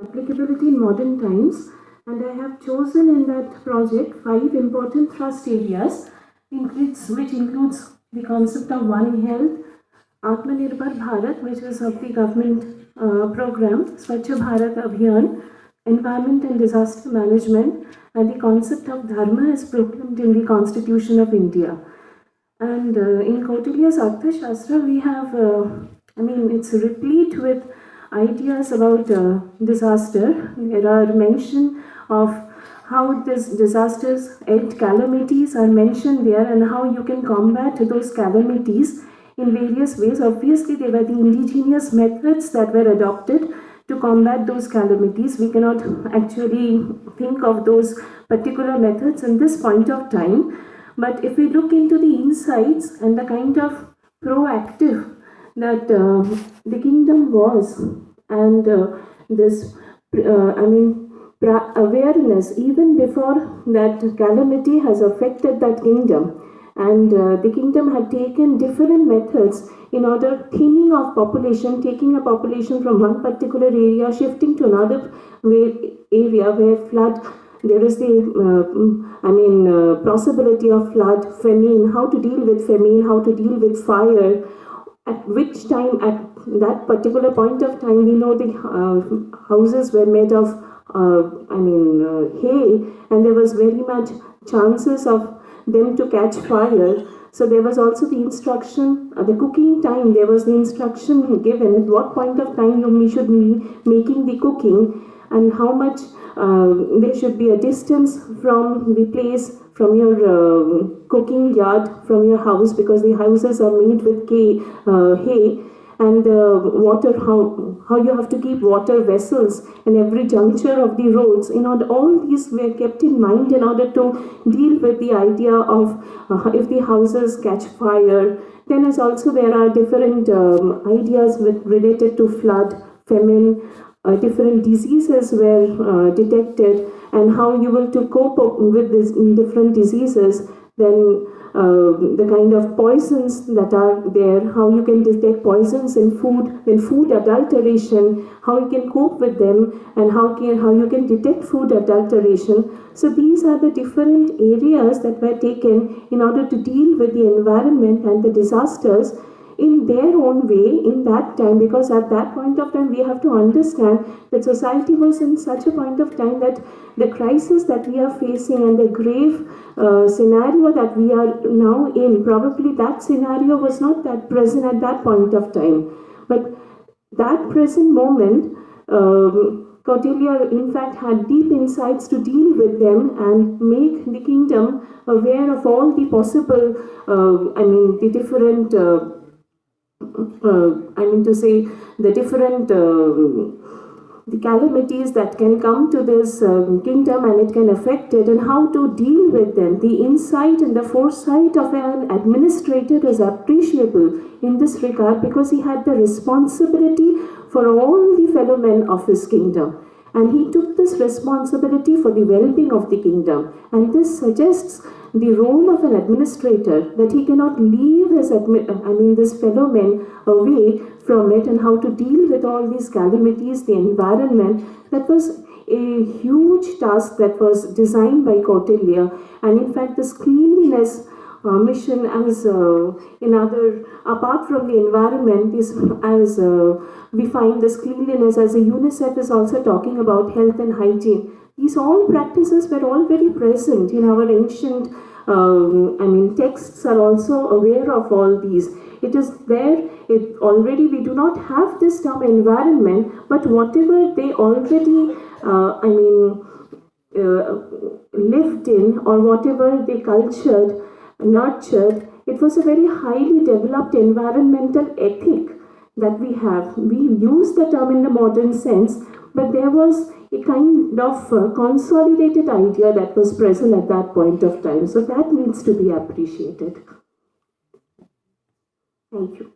applicability in modern times, and I have chosen in that project 5 important thrust areas, which includes the concept of One Health, Atmanirbhar Bharat, which is of the government program, Swachh Bharat Abhiyan, environment and disaster management, and the concept of Dharma is proclaimed in the Constitution of India. And in Kautilya's Arthashastra, we have, it's replete with ideas about disaster. There are mention of how these disasters and calamities are mentioned there, and how you can combat those calamities in various ways. Obviously, they were the indigenous methods that were adopted to combat those calamities. We cannot actually think of those particular methods in this point of time. But if we look into the insights and the kind of proactive that the kingdom was, and awareness even before that calamity has affected that kingdom, and the kingdom had taken different methods in order thinning of population, taking a population from one particular area, shifting to another area where flood. There is the, possibility of flood, famine, how to deal with famine, how to deal with fire, at which time, at that particular point of time, we know the houses were made of, hay, and there was very much chances of them to catch fire. So there was also the instruction, the cooking time, there was the instruction given at what point of time we should be making the cooking, and how much there should be a distance from the place, from your cooking yard, from your house, because the houses are made with hay, and water, how you have to keep water vessels in every juncture of the roads. All these were kept in mind in order to deal with the idea of if the houses catch fire. Then there are different ideas related to flood, famine. Different diseases were detected, and how you will to cope up with these different diseases. Then the kind of poisons that are there, how you can detect poisons in food, then food adulteration, how you can cope with them, and how you can detect food adulteration. So these are the different areas that were taken in order to deal with the environment and the disasters in their own way in that time, because at that point of time we have to understand that society was in such a point of time that the crisis that we are facing and the grave scenario that we are now in, probably that scenario was not that present at that point of time. But that present moment, Kautilya in fact had deep insights to deal with them and make the kingdom aware of all the possible, the different the calamities that can come to this kingdom, and it can affect it, and how to deal with them. The insight and the foresight of an administrator is appreciable in this regard, because he had the responsibility for all the fellow men of his kingdom, and he took this responsibility for the well-being of the kingdom. And this suggests the role of an administrator, that he cannot leave his this fellow men away from it, and how to deal with all these calamities, the environment. That was a huge task that was designed by Kautilya. And in fact, this cleanliness mission, as apart from the environment, is as we find this cleanliness as a UNICEF is also talking about health and hygiene. These all practices were already present in our ancient texts are also aware of all these. It is there, already we do not have this term environment, but whatever they already lived in, or whatever they cultured, nurtured, it was a very highly developed environmental ethic that we have. We use the term in the modern sense, but there was a kind of consolidated idea that was present at that point of time. So that needs to be appreciated. Thank you.